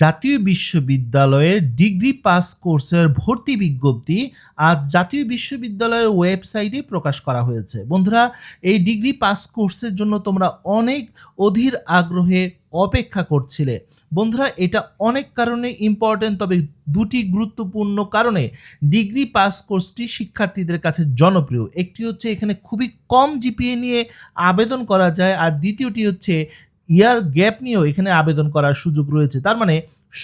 জাতীয় বিশ্ববিদ্যালয়ের degree pass কোর্সের ভর্তি বিজ্ঞপ্তি আজ জাতীয় বিশ্ববিদ্যালয়ের ওয়েবসাইটে প্রকাশ করা হয়েছে। বন্ধুরা, এই ডিগ্রি পাস কোর্সের জন্য তোমরা অনেক অধীর আগ্রহে অপেক্ষা করছিলে। বন্ধুরা, এটা অনেক কারণে ইম্পর্টেন্ট, তবে দুটি গুরুত্বপূর্ণ কারণে ডিগ্রি পাস কোর্সটি শিক্ষার্থীদের কাছে জনপ্রিয়। একটি হচ্ছে এখানে খুবই কম জিপিএ নিয়ে আবেদন করা যায়, আর দ্বিতীয়টি হচ্ছে ইয়ার গ্যাপ নিয়েও এখানে আবেদন করার সুযোগ রয়েছে। তার মানে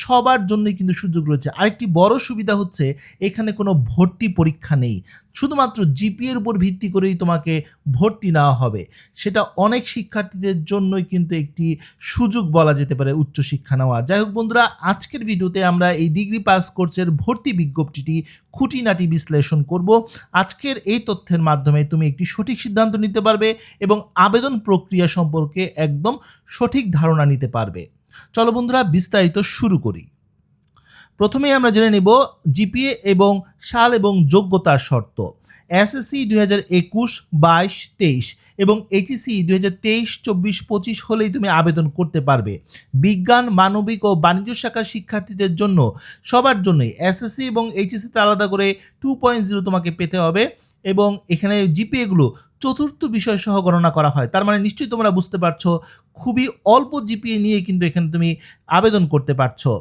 সবার জন্যই কিন্তু সুযোগ রয়েছে। আরেকটি বড় সুবিধা হচ্ছে এখানে কোনো ভর্তি পরীক্ষা নেই, শুধুমাত্র জিপিএর উপর ভিত্তি করেই তোমাকে ভর্তি নেওয়া হবে। সেটা অনেক শিক্ষার্থীদের জন্যই কিন্তু একটি সুযোগ বলা যেতে পারে উচ্চশিক্ষা নেওয়ার। যাই হোক বন্ধুরা, আজকের ভিডিওতে আমরা এই ডিগ্রি পাস কোর্সের ভর্তি বিজ্ঞপ্তিটি খুঁটিনাটি বিশ্লেষণ করব। আজকের এই তথ্যের মাধ্যমে তুমি একটি সঠিক সিদ্ধান্ত নিতে পারবে এবং আবেদন প্রক্রিয়া সম্পর্কে একদম সঠিক ধারণা নিতে পারবে। চলো বন্ধুরা, বিস্তারিত শুরু করি। প্রথমেই আমরা জেনে নেব জিপিএ এবং সাল এবং যোগ্যতার শর্ত। এসএসসি 2021, 22, 23 এবং এইচএসসি 2023, 24, 25 হলেই তুমি আবেদন করতে পারবে। বিজ্ঞান, মানবিক ও বাণিজ্য শাখার শিক্ষার্থীদের জন্য সবার জন্যই এসএসসি এবং এইচএসসিতে আলাদা করে 2.0 তোমাকে পেতে হবে এবং এখানে জিপিএগুলো চতুর্থ বিষয় সহ গণনা করা হয়। তার মানে নিশ্চয়ই তোমরা বুঝতে পারছো, খুবই অল্প জিপিএ নিয়ে কিন্তু এখানে তুমি আবেদন করতে পারছো।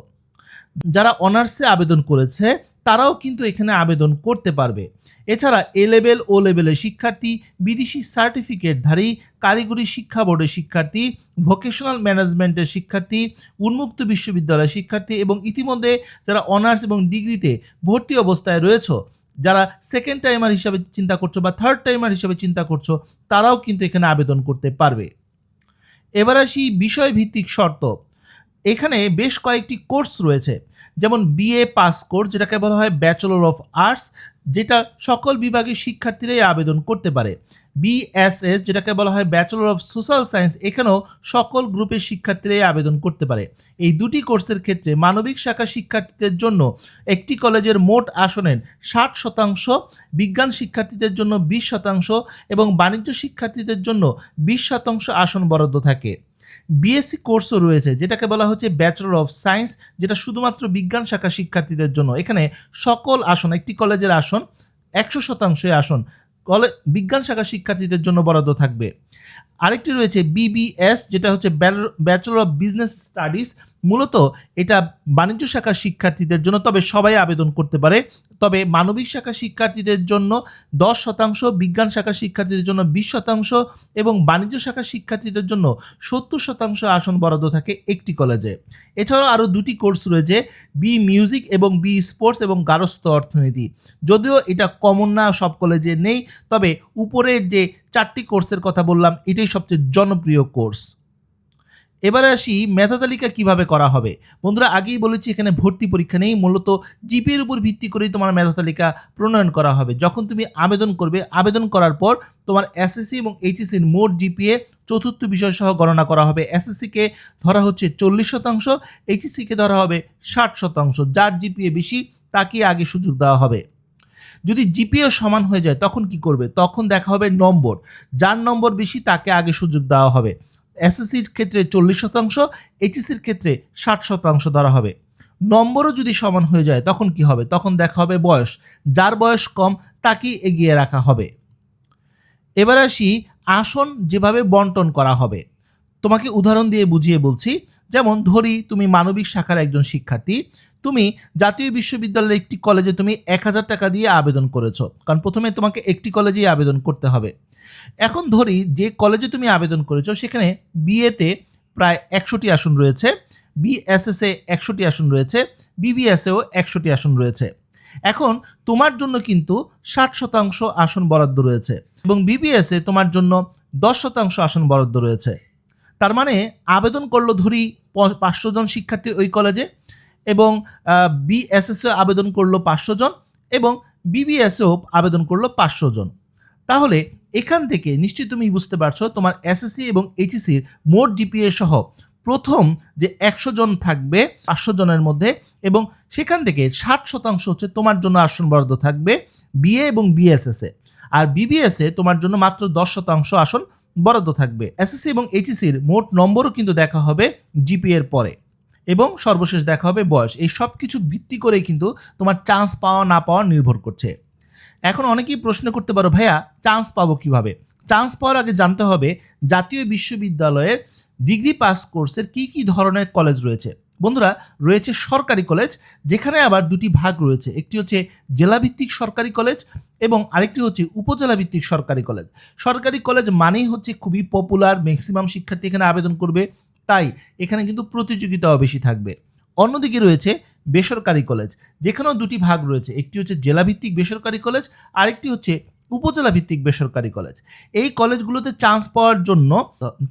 যারা অনার্সে আবেদন করেছে তারাও কিন্তু এখানে আবেদন করতে পারবে। এছাড়া এ লেভেল, ও লেভেলের শিক্ষার্থী, বিদেশি সার্টিফিকেটধারী, কারিগরি শিক্ষা বোর্ডের শিক্ষার্থী, ভোকেশনাল ম্যানেজমেন্টের শিক্ষার্থী, উন্মুক্ত বিশ্ববিদ্যালয়ের শিক্ষার্থী এবং ইতিমধ্যে যারা অনার্স এবং ডিগ্রিতে ভর্তি অবস্থায় রয়েছে, যারা সেকেন্ড টাইমার হিসাবে চিন্তা করছো বা থার্ড টাইমার হিসাবে চিন্তা করছো, তারাও কিন্তু এখানে আবেদন করতে পারবে। এবার আসি বিষয়ভিত্তিক শর্ত। এখানে বেশ কয়েকটি কোর্স রয়েছে, যেমন বিএ পাস কোর্স, যেটাকে বলা হয় ব্যাচেলর অফ আর্টস, যেটা সকল বিভাগের শিক্ষার্থীরাই আবেদন করতে পারে। বিএসএস, যেটাকে বলা হয় ব্যাচেলর অফ সোশ্যাল সায়েন্স, এখানেও সকল গ্রুপের শিক্ষার্থীরাই আবেদন করতে পারে। এই দুটি কোর্সের ক্ষেত্রে মানবিক শাখা শিক্ষার্থীদের জন্য একটি কলেজের মোট আসনের 60%, বিজ্ঞান শিক্ষার্থীদের জন্য 20% এবং বাণিজ্য শিক্ষার্থীদের জন্য 20% আসন বরাদ্দ থাকে। বিএসসি কোর্সও রয়েছে, যেটাকে বলা হচ্ছে ব্যাচেলর অফ সায়েন্স, যেটা শুধুমাত্র বিজ্ঞান শাখা শিক্ষার্থীদের জন্য। এখানে সকল আসন, একটি কলেজের আসন 100% আসন বিজ্ঞান শাখা শিক্ষার্থীদের জন্য বরাদ্দ থাকবে। আরেকটি রয়েছে বিবিএস, যেটা হচ্ছে ব্যাচেলর অফ বিজনেস স্টাডিজ, মূলত এটা বাণিজ্য শাখার শিক্ষার্থীদের জন্য, তবে সবাই আবেদন করতে পারে। তবে মানবিক শাখা শিক্ষার্থীদের জন্য 10%, বিজ্ঞান শাখার শিক্ষার্থীদের জন্য 20% এবং বাণিজ্য শাখার শিক্ষার্থীদের জন্য 70% আসন বরাদ্দ থাকে একটি কলেজে। এছাড়াও আরও দুটি কোর্স রয়েছে, বি মিউজিক এবং বি স্পোর্টস এবং গার্হস্থ্য অর্থনীতি। যদিও এটা কমন না, সব কলেজে নেই, তবে উপরের যে 4টি কোর্সের কথা বললাম, এটাই সবচেয়ে জনপ্রিয় কোর্স। এবারে আসি মেধা তালিকা কিভাবে করা হবে। বন্ধুরা, আগেই বলেছি এখানে ভর্তি পরীক্ষা নেই, মূলত জিপিএর উপর ভিত্তি করেই তোমার মেধা তালিকা প্রণয়ন করা হবে। যখন তুমি আবেদন করবে, আবেদন করার পর তোমার এসএসসি এবং এইচএসসির মোট জিপিএ চতুর্থ বিষয় সহ গণনা করা হবে। এসএসসিকে ধরা হচ্ছে 40%, এইচএসসিকে ধরা হবে 60%। যার জিপিএ বেশি তাকে আগে সুযোগ দেওয়া হবে। যদি জিপিএ সমান হয়ে যায় তখন কি করবে? তখন দেখা হবে নম্বর, যার নম্বর বেশি তাকে আগে সুযোগ দেওয়া হবে। এসএসসির ক্ষেত্রে 40%, এইচএসসির ক্ষেত্রে 60% ধরা হবে। নম্বরও যদি সমান হয়ে যায় তখন কি হবে? তখন দেখা হবে বয়স, যার বয়স কম তাকেই এগিয়ে রাখা হবে। এবার আসি আসন যেভাবে বন্টন করা হবে। তোমাকে উদাহরণ দিয়ে বুঝিয়ে বলছি। যেমন ধরি তুমি মানবিক শাখার একজন শিক্ষার্থী, তুমি জাতীয় বিশ্ববিদ্যালয়ের একটি কলেজে তুমি 1000 টাকা দিয়ে আবেদন করেছো, কারণ প্রথমে তোমাকে একটি কলেজেই আবেদন করতে হবে। এখন ধরি যে কলেজে তুমি আবেদন করেছো সেখানে বিএতে প্রায় 100টি আসন রয়েছে, বিএসএসে 100টি আসন রয়েছে, বিবিএসেও 100টি আসন রয়েছে। এখন তোমার জন্য কিন্তু 60% আসন বরাদ্দ রয়েছে এবং বিবিএসে তোমার জন্য 10% আসন বরাদ্দ রয়েছে। তার মানে আবেদন করলো ধরি 500 জন শিক্ষার্থী ওই কলেজে, এবং বিএসএসও আবেদন করলো 500 জন এবং বিবিএসও আবেদন করলো 500 জন। তাহলে এখান থেকে নিশ্চয়ই তুমি বুঝতে পারছো তোমার এসএসসি এবং এইচএসসির মোট জিপিএ সহ প্রথম যে 100 জন থাকবে 500 জনের মধ্যে, এবং সেখান থেকে 60% হচ্ছে তোমার জন্য আসন বরাদ্দ থাকবে বিএ এবং বিএসএসে, আর বিবিএসে তোমার জন্য মাত্র 10% আসন বরাদ্দ থাকবে। এসএসসি এবং এইচএসসির মোট নম্বরও কিন্তু দেখা হবে জিপিএর পরে। এবং সর্বশেষ দেখা হবে বয়স। এই সব কিছু ভিত্তি করেই কিন্তু তোমার চান্স পাওয়া না পাওয়া নির্ভর করছে। এখন অনেকেই প্রশ্ন করতে পারো, ভাইয়া চান্স পাবো কিভাবে? চান্স পাওয়ার আগে জানতে হবে জাতীয় বিশ্ববিদ্যালয়ের ডিগ্রি পাস কোর্সের কি কি ধরনের কলেজ রয়েছে। বন্ধুরা, রয়েছে সরকারি কলেজ, যেখানে আবার দুটি ভাগ রয়েছে। একটি হচ্ছে জেলাভিত্তিক সরকারি কলেজ এবং আরেকটি হচ্ছে উপজেলা ভিত্তিক সরকারি কলেজ। সরকারি কলেজ মানেই হচ্ছে খুবই পপুলার, ম্যাক্সিমাম শিক্ষার্থী এখানে আবেদন করবে, তাই এখানে কিন্তু প্রতিযোগিতাও বেশি থাকবে। অন্যদিকে রয়েছে বেসরকারি কলেজ, যেখানেও দুটি ভাগ রয়েছে। একটি হচ্ছে জেলাভিত্তিক বেসরকারি কলেজ, আরেকটি হচ্ছে উপজেলা ভিত্তিক বেসরকারি কলেজ। এই কলেজগুলোতে চান্স পাওয়ার জন্য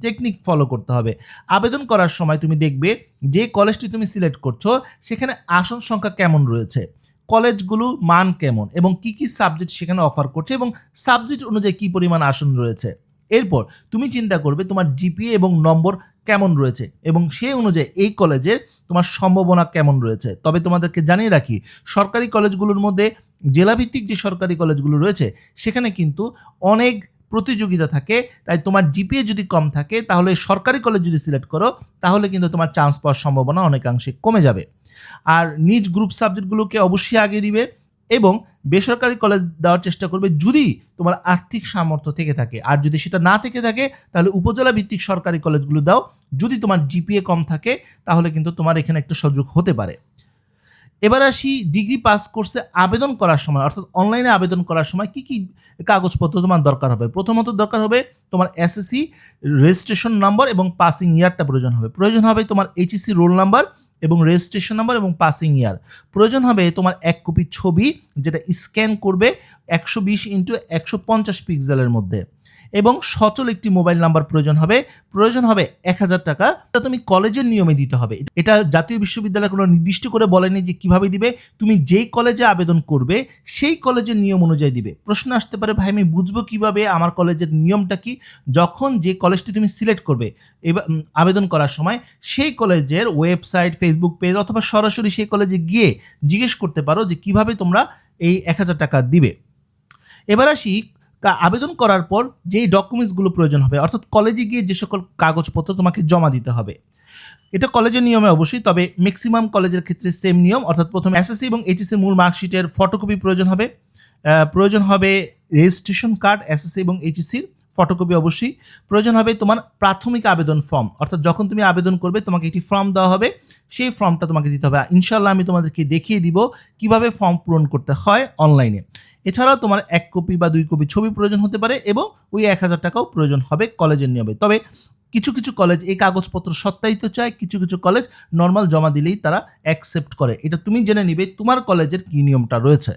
টেকনিক ফলো করতে হবে। আবেদন করার সময় তুমি দেখবে যে কলেজটি তুমি সিলেক্ট করছো সেখানে আসন সংখ্যা কেমন রয়েছে, কলেজগুলো মান কেমন এবং কি কি সাবজেক্ট সেখানে অফার করছে এবং সাবজেক্ট অনুযায়ী কি পরিমাণ আসন রয়েছে। এরপর তুমি চিন্তা করবে তোমার জিপিএ এবং নম্বর কেমন রয়েছে এবং সেই অনুযায়ী এই কলেজের তোমার সম্ভাবনা কেমন রয়েছে। তবে তোমাদেরকে জানিয়ে রাখি, সরকারি কলেজগুলোর মধ্যে জেলাভিত্তিক যে সরকারি কলেজগুলো রয়েছে সেখানে কিন্তু অনেক প্রতিযোগিতা থাকে, তাই তোমার জিপিএ যদি কম থাকে তাহলে সরকারি কলেজ যদি সিলেক্ট করো তাহলে কিন্তু তোমার চান্স পাওয়ার সম্ভাবনা অনেকাংশে কমে যাবে। আর নিজ গ্রুপ সাবজেক্টগুলোকে অবশ্যই আগে দিবে এবং বেসরকারি কলেজ দেওয়ার চেষ্টা করবে যদি তোমার আর্থিক সামর্থ্য থেকে থাকে। আর যদি সেটা না থেকে থাকে তাহলে উপজেলা ভিত্তিক সরকারি কলেজগুলো দাও। যদি তোমার জিপিএ কম থাকে তাহলে কিন্তু তোমার এখানে একটা সুযোগ হতে পারে। এবার আসি ডিগ্রি পাস কোর্সে আবেদন করার সময়, অর্থাৎ অনলাইনে আবেদন করার সময় কি কি কাগজপত্র তোমার দরকার হবে। প্রথমত দরকার হবে তোমার এসএসসি রেজিস্ট্রেশন নাম্বার এবং পাসিং ইয়ারটা প্রয়োজন হবে। প্রয়োজন হবে তোমার এইচএসসি রোল নাম্বার এবং রেজিস্ট্রেশন নাম্বার এবং পাসিং ইয়ার। প্রয়োজন হবে তোমার এক কপি ছবি, যেটা স্ক্যান করবে 120x150 পিক্সেলের মধ্যে, এবং সচল একটি মোবাইল নাম্বার প্রয়োজন হবে। প্রয়োজন হবে 1000 টাকা। এটা তুমি কলেজের নিয়মে দিতে হবে। এটা জাতীয় বিশ্ববিদ্যালয় কোনো নির্দিষ্ট করে বলেনি যে কিভাবে দিবে। তুমি যেই কলেজে আবেদন করবে সেই কলেজের নিয়ম অনুযায়ী দিবে। প্রশ্ন আসতে পারে, ভাই আমি বুঝবো কিভাবে আমার কলেজের নিয়মটা কি? যখন যে কলেজটি তুমি সিলেক্ট করবে এবার আবেদন করার সময় সেই কলেজের ওয়েবসাইট, ফেসবুক পেজ অথবা সরাসরি সেই কলেজে গিয়ে জিজ্ঞেস করতে পারো যে কিভাবে তোমরা এই 1000 টাকা দিবে। এবার আসি আবেদন করার পর যেই ডকুমেন্টসগুলো প্রয়োজন হবে, অর্থাৎ কলেজে গিয়ে যে সকল কাগজপত্র তোমাকে জমা দিতে হবে। এটা কলেজের নিয়মে অবশ্যই, তবে ম্যাক্সিমাম কলেজের ক্ষেত্রে সেম নিয়ম। অর্থাৎ প্রথমে এসএসসি এবং এইচএসসি মূল মার্কশিটের ফটোকপি প্রয়োজন হবে। প্রয়োজন হবে রেজিস্ট্রেশন কার্ড, এসএসসি এবং এইচএসসির ফটোকপি অবশ্যই। প্রয়োজন হবে তোমার প্রাথমিক আবেদন ফর্ম, অর্থাৎ যখন তুমি আবেদন করবে তোমাকে একটি ফর্ম দেওয়া হবে, সেই ফর্মটা তোমাকে দিতে হবে। ইনশাল্লাহ আমি তোমাদেরকে দেখিয়ে দিব কিভাবে ফর্ম পূরণ করতে হয় অনলাইনে। এছাড়াও তোমার 1 কপি বা 2 কপি ছবি প্রয়োজন হতে পারে এবং ওই 1000 টাকাও প্রয়োজন হবে কলেজের নিয়মে। তবে কিছু কিছু কলেজ এই কাগজপত্র সত্যায়িত চায়, কিছু কিছু কলেজ নর্মাল জমা দিলেই তারা অ্যাকসেপ্ট করে। এটা তুমি জেনে নিবে তোমার কলেজের কী নিয়মটা রয়েছে।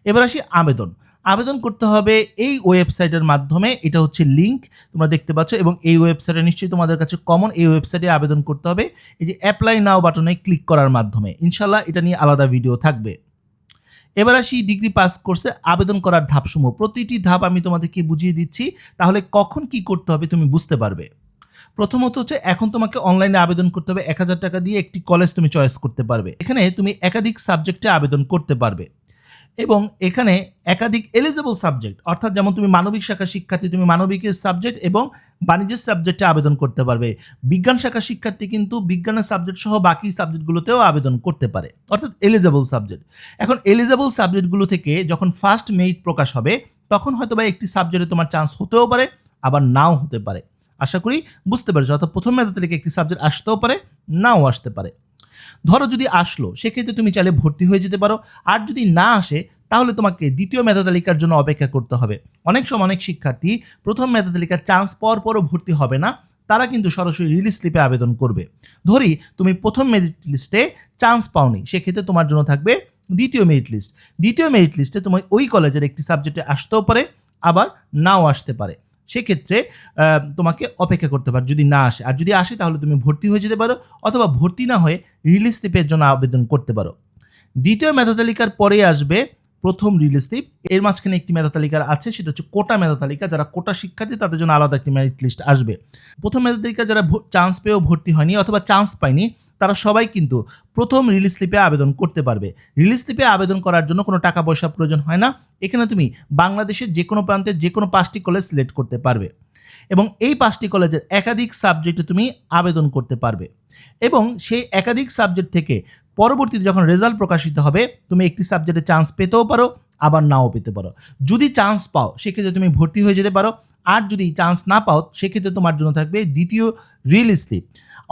এবার আসি আবেদন। আবেদন করতে হবে এই ওয়েবসাইটের মাধ্যমে। এটা হচ্ছে লিঙ্ক তোমরা দেখতে পাচ্ছ এবং এই ওয়েবসাইটে নিশ্চয়ই তোমাদের কাছে কমন। এই ওয়েবসাইটে আবেদন করতে হবে এই যে অ্যাপ্লাই নাও বাটনে ক্লিক করার মাধ্যমে। ইনশাল্লাহ এটা নিয়ে আলাদা ভিডিও থাকবে। এবার আসি ডিগ্রি পাস কোর্সে আবেদন করার ধাপসমূহ। প্রতিটি ধাপ আমি তোমাদেরকে বুঝিয়ে দিচ্ছি, তাহলে কখন কি করতে হবে তুমি বুঝতে পারবে। প্রথমত হচ্ছে এখন তোমাকে অনলাইনে আবেদন করতে হবে। 1000 টাকা দিয়ে একটি কলেজ তুমি চয়েস করতে পারবে। এখানে তুমি একাধিক সাবজেক্টে আবেদন করতে পারবে এবং এখানে একাধিক এলিজেবল সাবজেক্ট, অর্থাৎ যেমন তুমি মানবিক শাখার শিক্ষার্থী, তুমি মানবিকের সাবজেক্ট এবং বাণিজ্যের সাবজেক্টে আবেদন করতে পারবে। বিজ্ঞান শাখার শিক্ষার্থী কিন্তু বিজ্ঞানের সাবজেক্ট সহ বাকি সাবজেক্টগুলোতেও আবেদন করতে পারে, অর্থাৎ এলিজেবল সাবজেক্ট। এখন এলিজেবল সাবজেক্টগুলো থেকে যখন ফার্স্ট মেরিট প্রকাশ হবে তখন হয়তো বা একটি সাবজেক্টে তোমার চান্স হতেও পারে, আবার নাও হতে পারে। আশা করি বুঝতে পারছো। অর্থাৎ প্রথম মেধা তালিকায় একটি সাবজেক্ট আসতেও পারে, নাও আসতে পারে। ধরো যদি আসলো সেক্ষেত্রে তুমি চাইলে ভর্তি হয়ে যেতে পারো, আর যদি না আসে তাহলে তোমাকে দ্বিতীয় মেধা তালিকার জন্য অপেক্ষা করতে হবে। অনেক সময় অনেক শিক্ষার্থী প্রথম মেধা তালিকার চান্স পাওয়ার পরও ভর্তি হবে না, তারা কিন্তু সরাসরি রিলিজ স্লিপে আবেদন করবে। ধরি তুমি প্রথম মেরিট লিস্টে চান্স পাওনি, সেক্ষেত্রে তোমার জন্য থাকবে দ্বিতীয় মেরিট লিস্ট। দ্বিতীয় মেরিট লিস্টে তোমার ওই কলেজের একটি সাবজেক্টে আসতেও পারে, আবার নাও আসতে পারে। সেক্ষেত্রে তোমাকে অপেক্ষা করতে পারো যদি না আসে। আর যদি আসে তাহলে তুমি ভর্তি হয়ে যেতে পারো, অথবা ভর্তি না হয়ে রিলিজ স্লিপের জন্য আবেদন করতে পারো। দ্বিতীয় মেধা তালিকার পরেই আসবে প্রথম রিলিজ স্লিপ। এর মাঝখানে একটি মেধা তালিকা আছে, সেটা হচ্ছে কোটা মেধা তালিকা। যারা কোটা শিক্ষার্থী তাদের জন্য আলাদা একটি মেরিট লিস্ট আসবে। প্রথম মেধা তালিকা যারা চান্স পেয়েও ভর্তি হয়নি অথবা চান্স পায়নি তারা সবাই কিন্তু প্রথম রিলিজ স্লিপে আবেদন করতে পারবে। রিলিজ স্লিপে আবেদন করার জন্য কোনো টাকা পয়সা প্রয়োজন হয় না। এখানে তুমি বাংলাদেশের যে কোনো প্রান্তের যে কোনো 5টি কলেজ সিলেক্ট করতে পারবে। এবং এই 5টি কলেজের একাধিক সাবজেক্টে তুমি আবেদন করতে পারবে এবং সেই একাধিক সাবজেক্ট থেকে পরবর্তীতে যখন রেজাল্ট প্রকাশিত হবে তুমি একটি সাবজেক্টে চান্স পেতেও পারো, আবার নাও পেতে পারো। যদি চান্স পাও সেক্ষেত্রে তুমি ভর্তি হয়ে যেতে পারো, আর যদি চান্স না পাও সেক্ষেত্রে তোমার জন্য থাকবে দ্বিতীয় রিলিজ স্লিপ।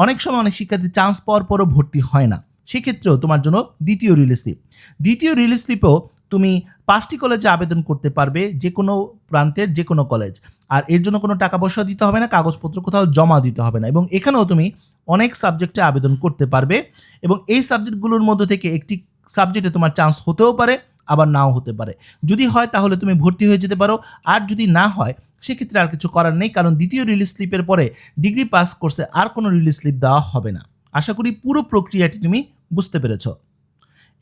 অনেক সময় অনেক শিক্ষার্থী চান্স পাওয়ার পরও ভর্তি হয় না, সেক্ষেত্রেও তোমার জন্য দ্বিতীয় রিলিজ স্লিপ। দ্বিতীয় রিলিজ স্লিপেও তুমি 5টি কলেজে আবেদন করতে পারবে, যে কোনো প্রান্তের যে কোনো কলেজ। আর এর জন্য কোনো টাকা পয়সা দিতে হবে না, কাগজপত্র কোথাও জমা দিতে হবে না, এবং এখানেও তুমি অনেক সাবজেক্টে আবেদন করতে পারবে এবং এই সাবজেক্টগুলোর মধ্যে থেকে একটি সাবজেক্টে তোমার চান্স হতেও পারে, আবার নাও হতে পারে। যদি হয় তাহলে তুমি ভর্তি হয়ে যেতে পারো, আর যদি না হয় সেক্ষেত্রে আর কিছু করার নেই, কারণ দ্বিতীয় রিলিজ স্লিপের পরে ডিগ্রি পাস কোর্সে আর কোনো রিলিজ স্লিপ দেওয়া হবে না। আশা করি পুরো প্রক্রিয়াটি তুমি বুঝতে পেরেছ।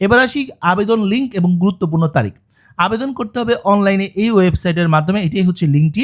এবার আসি আবেদন লিঙ্ক এবং গুরুত্বপূর্ণ তারিখ। আবেদন করতে হবে অনলাইনে এই ওয়েবসাইটের মাধ্যমে, এটাই হচ্ছে লিঙ্কটি।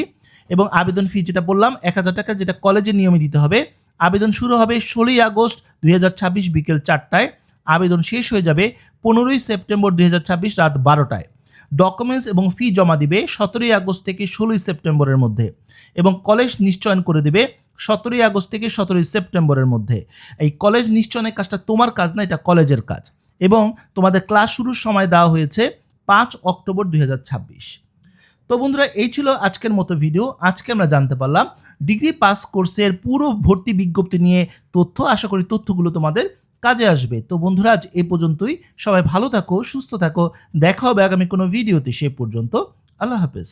এবং আবেদন ফি যেটা বললাম 1000 টাকা, যেটা কলেজের নিয়মে দিতে হবে। আবেদন শুরু হবে 16 আগস্ট 2026 বিকেল 4টায়। আবেদন শেষ হয়ে যাবে 15 সেপ্টেম্বর 2026 রাত 12টায়। ডকুমেন্টস এবং ফি জমা দিবে 17 আগস্ট থেকে 16 সেপ্টেম্বরের মধ্যে এবং কলেজ নিশ্চয়ন করে দেবে 17 আগস্ট থেকে 17 সেপ্টেম্বরের মধ্যে। এই কলেজ নিশ্চয়নের কাজটা তোমার কাজ না, এটা কলেজের কাজ। এবং তোমাদের ক্লাস শুরুর সময় দেওয়া হয়েছে 5 অক্টোবর 2026। তো বন্ধুরা, এই ছিল আজকের মতো ভিডিও। আজকে আমরা জানতে পারলাম ডিগ্রি পাস কোর্সের পুরো ভর্তি বিজ্ঞপ্তি নিয়ে তথ্য। আশা করি তথ্যগুলো তোমাদের কাজে আসবে। তো বন্ধুরা, আজ এই পর্যন্তই। সবাই ভালো থাকো, সুস্থ থাকো। দেখা হবে আগামী কোনো ভিডিওতে। সে পর্যন্ত আল্লাহ হাফেজ।